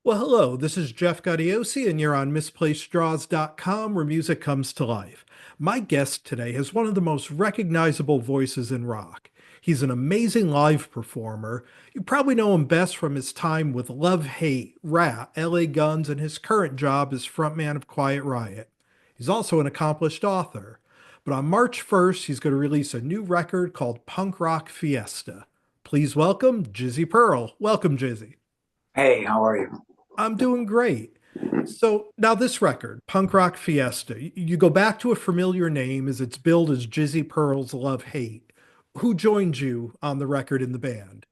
Well, hello, this is Jeff Gaudiosi, and you're on misplaceddraws.com, where music comes to life. My guest today has one of the most recognizable voices in rock. He's an amazing live performer. You probably know him best from his time with Love Hate, Rat, LA Guns, and his current job as frontman of Quiet Riot. He's also an accomplished author. But on March 1st, he's going to release a new record called Punk Rock Fiesta. Please welcome Jizzy Pearl. Welcome, Jizzy. Hey, how are you? I'm doing great. So now this record, Punk Rock Fiesta, you go back to a familiar name as it's billed as Jizzy Pearl's Love Hate. Who joined you on the record in the band?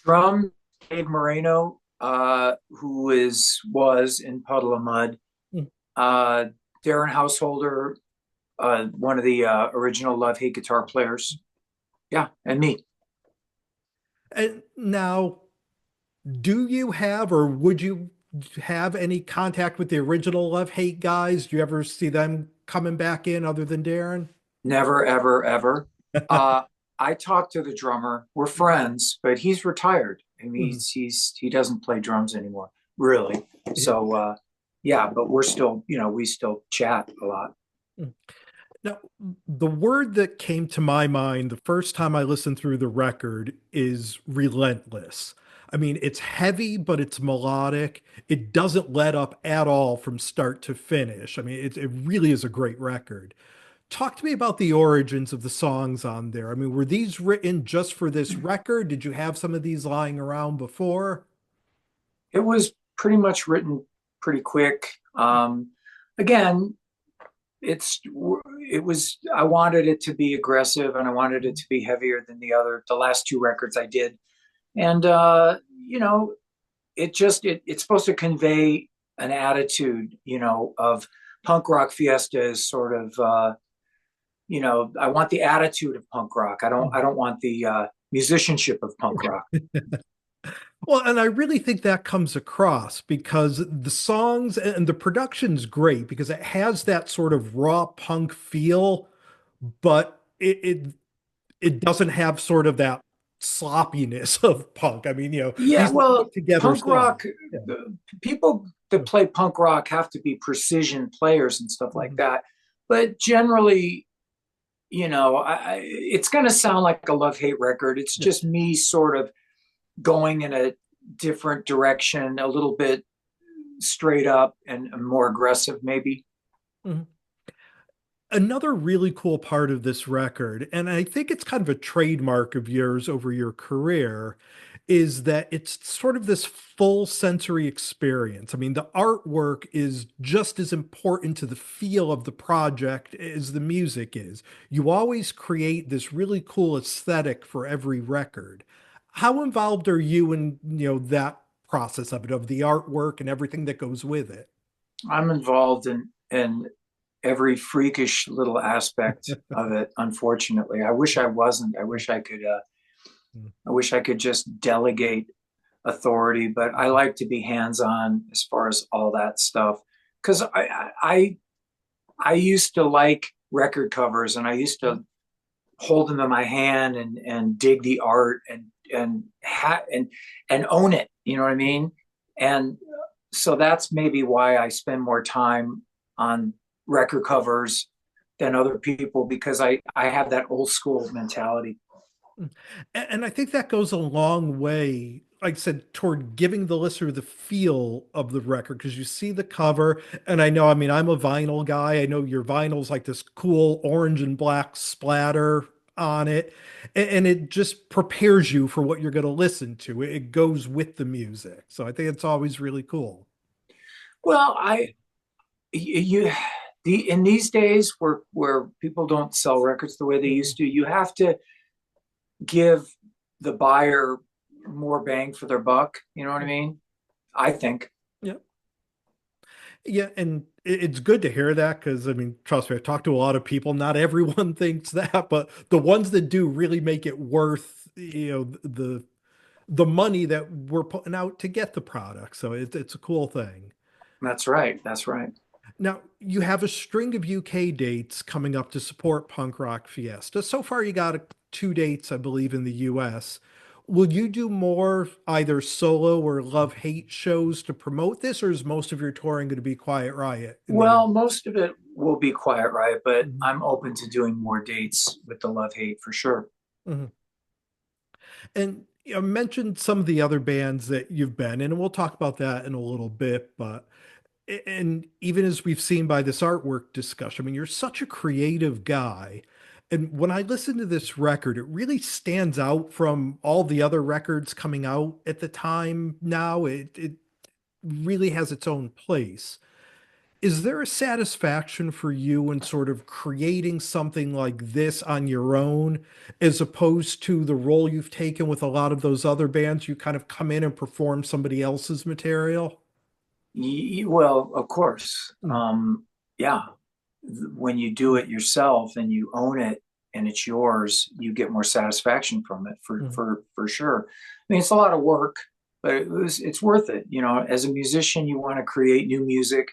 Drum, Dave Moreno, who was in Puddle of Mud. Hmm. Uh, Darren Householder, one of the original Love Hate guitar players. Yeah, and me. And now, do you have or would you have any contact with the original Love Hate guys? Do you ever see them coming back in other than Darren? Never, ever, ever. Uh, I talked to the drummer. We're friends, but he's retired. I mean, Mhm. he doesn't play drums anymore, really. So yeah, but we're still, we still chat a lot. Now, the word that came to my mind the first time I listened through the record is relentless. I mean, it's heavy, but it's melodic. It doesn't let up at all from start to finish. I mean, it really is a great record. Talk to me about the origins of the songs on there. I mean, were these written just for this record? Did you have some of these lying around before? It was pretty much written pretty quick. Again, it's it was I wanted it to be aggressive and I wanted it to be heavier than the last two records I did. And it's supposed to convey an attitude, of punk rock fiesta is sort of I want the attitude of punk rock. I don't want the musicianship of punk rock. Well, and I really think that comes across because the songs and the production's great because it has that sort of raw punk feel, but it doesn't have sort of that sloppiness of punk. I mean, Yeah, these are well, put together punk songs. rock, Yeah. people that play punk rock have to be precision players and stuff like Mhm. that. But generally, it's going to sound like a love hate record. It's Yeah. just me sort of going in a different direction, a little bit straight up and more aggressive, maybe. Mhm. Another really cool part of this record, and I think it's kind of a trademark of yours over your career, is that it's sort of this full sensory experience. I mean, the artwork is just as important to the feel of the project as the music is. You always create this really cool aesthetic for every record. How involved are you in, that process of it, of the artwork and everything that goes with it? I'm involved in every freakish little aspect of it. Unfortunately, I wish I wasn't. I wish I could just delegate authority, but I like to be hands on as far as all that stuff because I used to like record covers and I used to hold them in my hand and dig the art and own it. You know what I mean? And so that's maybe why I spend more time on record covers than other people because I have that old school mentality. And I think that goes a long way, like I said, toward giving the listener the feel of the record because you see the cover. And I know, I mean, I'm a vinyl guy. I know your vinyl's like this cool orange and black splatter on it. And it just prepares you for what you're going to listen to. It goes with the music. So I think it's always really cool. Well, you the in these days where people don't sell records the way they Mhm. used to, you have to give the buyer more bang for their buck. You know what I mean? I think. Yeah. Yeah, and it's good to hear that because I mean, trust me, I've talked to a lot of people. Not everyone thinks that, but the ones that do really make it worth, the money that we're putting out to get the product. So it's a cool thing. That's right. That's right. Now, you have a string of UK dates coming up to support Punk Rock Fiesta. So far, you got two dates, I believe, in the US. Will you do more either solo or love-hate shows to promote this, or is most of your touring going to be Quiet Riot in the Well, U.S.? most of it will be Quiet Riot, but Mhm, I'm open to doing more dates with the Love Hate for sure. mhm. And you mentioned some of the other bands that you've been in, and we'll talk about that in a little bit. But and even as we've seen by this artwork discussion, I mean, you're such a creative guy. And when I listen to this record, it really stands out from all the other records coming out at the time now. It really has its own place. Is there a satisfaction for you in sort of creating something like this on your own, as opposed to the role you've taken with a lot of those other bands? You kind of come in and perform somebody else's material? Well, of course. Mm, Yeah. When you do mm, it yourself and you own it and it's yours, you get more satisfaction from it mm, for sure. I mean, it's a lot of work, but it's worth it. You know, as a musician, you want to create new music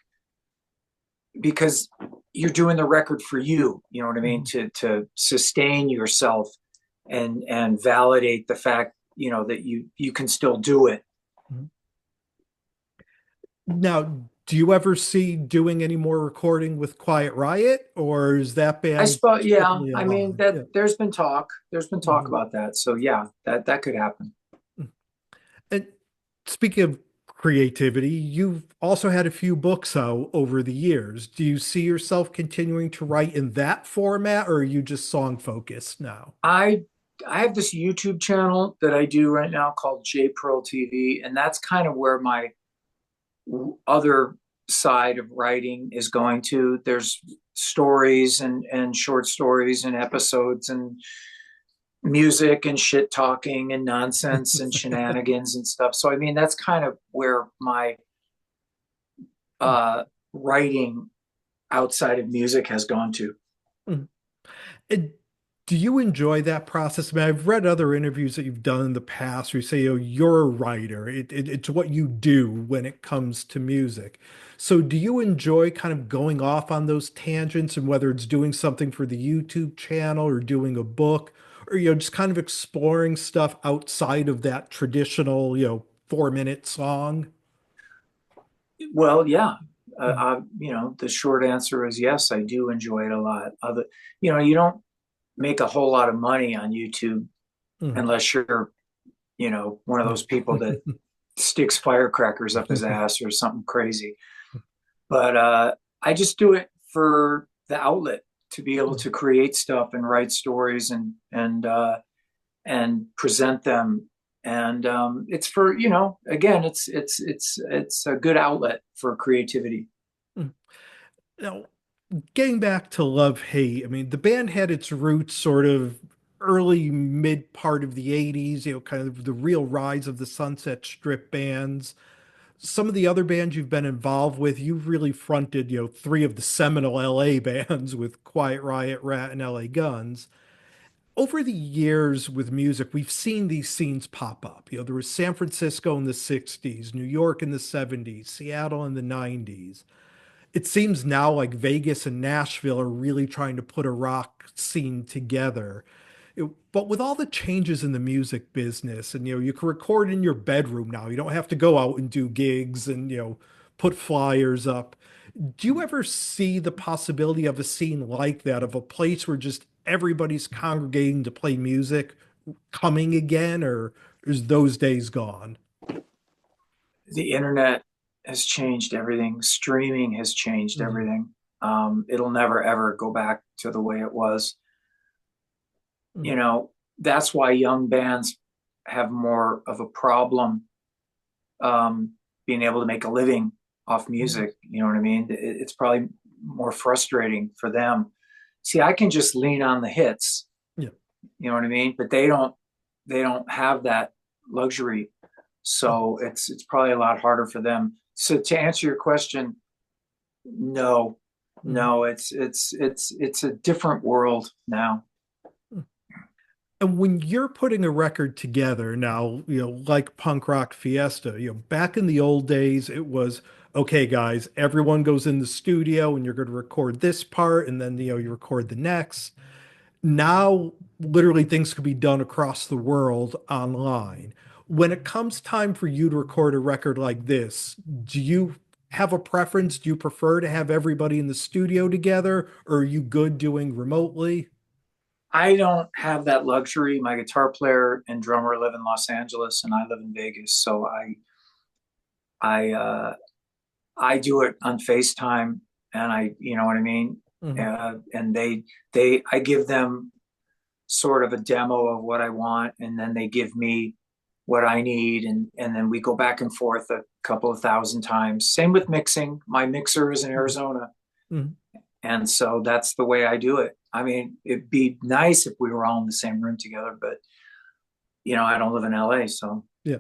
because you're doing the record for you. You know what I mean? mm. To sustain yourself and validate the fact, you know, that you can still do it. Mm. Now, do you ever see doing any more recording with Quiet Riot, or is that I band suppose, yeah. strictly I mean, alive? that Yeah. there's been talk Mhm. about that. So yeah, that could happen. And speaking of creativity, you've also had a few books out over the years. Do you see yourself continuing to write in that format, or are you just song focused now? I I have this YouTube channel that I do right now called J Pearl TV, and that's kind of where my other side of writing is going to. There's stories and short stories and episodes and music and shit talking and nonsense and shenanigans and stuff. So I mean, that's kind of where my uh, writing outside of music has gone to. And do you enjoy that process? I mean, I've read other interviews that you've done in the past where you say, oh, you're a writer. It's what you do when it comes to music. So do you enjoy kind of going off on those tangents, and whether it's doing something for the YouTube channel or doing a book, or, just kind of exploring stuff outside of that traditional, 4-minute song? Well, yeah. Mm, You know, the short answer is yes, I do enjoy it a lot. You know, you don't make a whole lot of money on YouTube mm, unless you're, you know, one of mm. those people that sticks firecrackers up his ass or something crazy. But I just do it for the outlet to be able to create stuff and write stories and present them. And it's for, you know, again, it's a good outlet for creativity. Now, getting back to Love Hate, I mean, the band had its roots sort of early mid part of the 80s, kind of the real rise of the Sunset Strip bands. Some of the other bands you've been involved with, you've really fronted, three of the seminal LA bands with Quiet Riot, Rat, and LA Guns. Over the years with music, we've seen these scenes pop up. There was San Francisco in the 60s, New York in the 70s, Seattle in the 90s. It seems now like Vegas and Nashville are really trying to put a rock scene together. But with all the changes in the music business, and you can record in your bedroom now. You don't have to go out and do gigs and put flyers up. Do you ever see the possibility of a scene like that, of a place where just everybody's congregating to play music coming again, or is those days gone? The internet has changed everything. Streaming has changed Mhm, everything. It'll never ever go back to the way it was. mhm, You know, that's why young bands have more of a problem um, being able to make a living off mhm. music. You know what I mean? It's probably more frustrating for them. See, I can just lean on the hits. Yeah. You know what I mean? But they don't have that luxury. Mhm, So it's probably a lot harder for them. So to answer your question, no, mhm, no, it's a different world now. mhm. And when you're putting a record together now, like Punk Rock Fiesta, back in the old days, it was, okay, guys, everyone goes in the studio and you're going to record this part, and then, you record the next. Now, literally, things could be done across the world online. When it comes time for you to record a record like this, do you have a preference? Do you prefer to have everybody in the studio together, or are you good doing remotely? I don't have that luxury. My guitar player and drummer live in Los Angeles, and I live in Vegas. So I I do it on FaceTime, and you know what I mean. Mhm. And I give them sort of a demo of what I want, and then they give me what I need, and then we go back and forth a couple of thousand times. Same with mixing. My mixer is in Mhm. Arizona, Mhm. and so that's the way I do it. I mean, it'd be nice if we were all in the same room together, but I don't live in LA, so Yeah.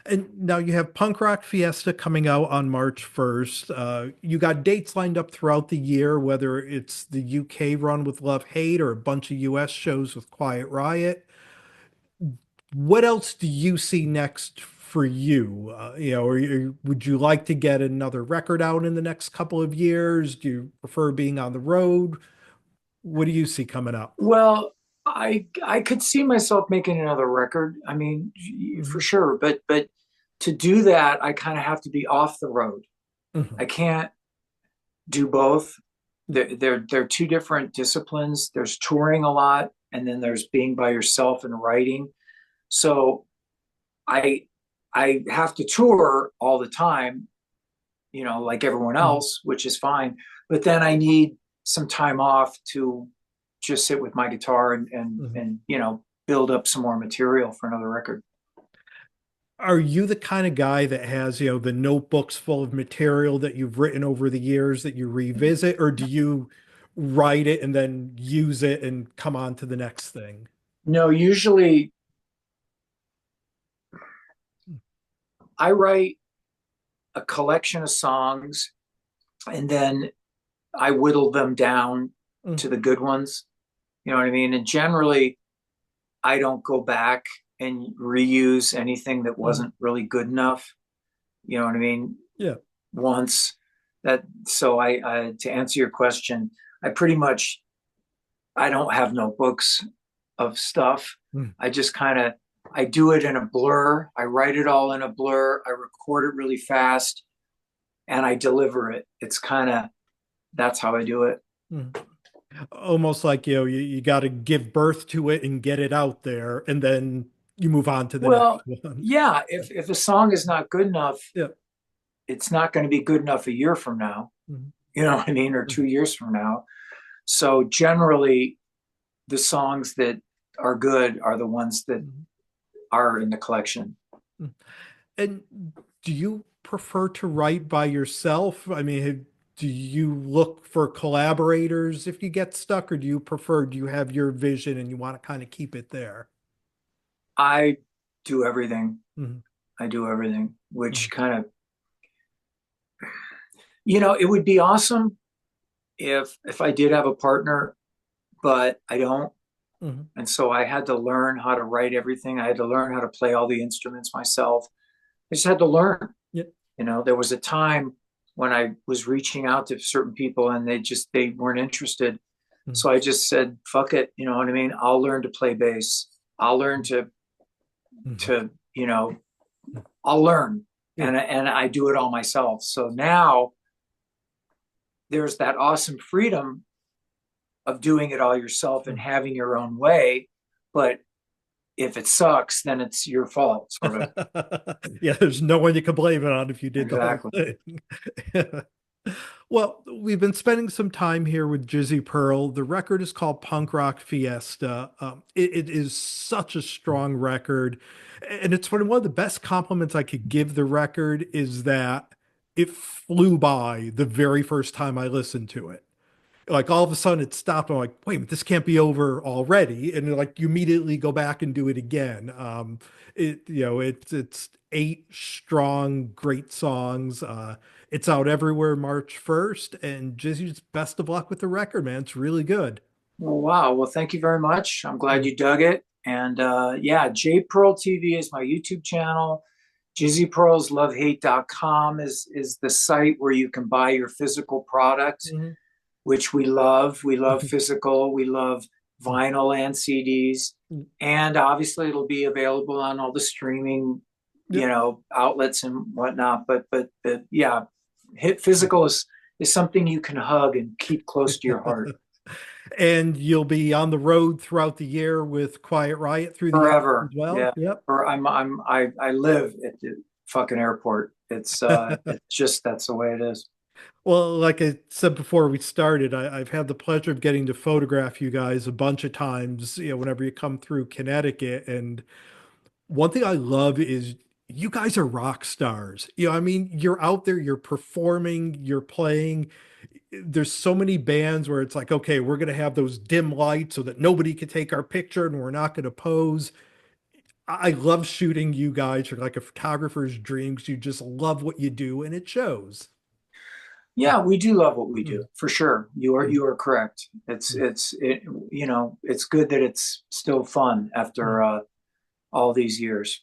And now you have Punk Rock Fiesta coming out on March 1st. You got dates lined up throughout the year, whether it's the UK run with Love Hate or a bunch of US shows with Quiet Riot. What else do you see next for you? Would you like to get another record out in the next couple of years? Do you prefer being on the road? What do you see coming up? well, I could see myself making another record. I mean, for Mhm. sure, but to do that, I kind of have to be off the road. I Mhm. can't do both. They're two different disciplines. There's touring a lot, and then there's being by yourself and writing. So I I have to tour all the time, like everyone Mhm. else, which is fine. But then I need some time off to just sit with my guitar Mhm. and build up some more material for another record. Are you the kind of guy that has, the notebooks full of material that you've written over the years that you revisit, or do you write it and then use it and come on to the next thing? No, usually I write a collection of songs and then I whittle them down Mm. to the good ones. You know what I mean? And generally, I don't go back and reuse anything that Mhm. wasn't really good enough. You know what I mean? Yeah. Once that, so I to answer your question, I pretty much I don't have notebooks of stuff. Mm. I just kind of I do it in a blur. I write it all in a blur. I record it really fast and I deliver it. It's kind of that's how I do it. Mm. Almost like, you got to give birth to it and get it out there, and then you move on to the next Well, one. yeah, if a song is not good enough, Yeah. it's not going to be good enough a year from now. Mhm. You know what I mean, or Mhm. 2 years from now. So generally, the songs that are good are the ones that Mhm. are in the collection. Mhm. And do you prefer to write by yourself? I mean, do you look for collaborators if you get stuck, or do you have your vision and you want to kind of keep it there? I do everything. Mhm. I do everything, which Mhm. kind of, it would be awesome if I did have a partner, but I don't. Mhm. And so I had to learn how to write everything. I had to learn how to play all the instruments myself. I just had to learn. Yep. There was a time when I was reaching out to certain people and they weren't interested. Mhm. So I just said, fuck it. You know what I mean? I'll learn to play bass. I'll learn Mhm. to, I'll learn Yeah. and I do it all myself. So now there's that awesome freedom of doing it all yourself and Mhm. having your own way. But if it sucks, then it's your fault, sort of. Yeah, there's no one you can blame it on if you did the whole Exactly. thing. Well, we've been spending some time here with Jizzy Pearl. The record is called Punk Rock Fiesta. It is such a strong record. And it's one of the best compliments I could give the record is that it flew by the very first time I listened to it. Like all of a sudden it stopped. I'm like, wait, this can't be over already. And like you immediately go back and do it again. It's eight strong, great songs. It's out everywhere March 1st. And just best of luck with the record, man. It's really good. Well, wow. Well, thank you very much. I'm glad Mm. you dug it. And yeah, J Pearl TV is my YouTube channel. JizzyPearlsLoveHate.com is the site where you can buy your physical product. Mhm. which we love. We love physical. We love vinyl and CDs, and obviously it'll be available on all the streaming, Yep. outlets and whatnot. But yeah, hit physical is something you can hug and keep close to your heart And you'll be on the road throughout the year with Quiet Riot through the year as forever. well. Yeah, Yep. or I live at the fucking airport. It's just that's the way it is. Well, like I said before we started, I've had the pleasure of getting to photograph you guys a bunch of times, whenever you come through Connecticut. And one thing I love is you guys are rock stars. I mean, you're out there, you're performing, you're playing. There's so many bands where it's like, okay, we're going to have those dim lights so that nobody can take our picture and we're not going to pose. I love shooting you guys. You're like a photographer's dreams. You just love what you do and it shows. Yeah, we do love what we do Mm, for sure. You are mm, you are correct. It's good that it's still fun mm. after all these years.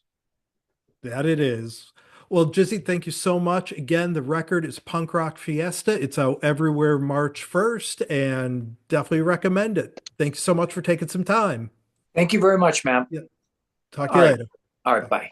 That it is. Well, Jizzy, thank you so much. Again, the record is Punk Rock Fiesta. It's out everywhere March 1st and definitely recommend it. Thanks so much for taking some time. Thank you very much, ma'am. Yeah. Talk to All you right. later. All right, Bye. bye.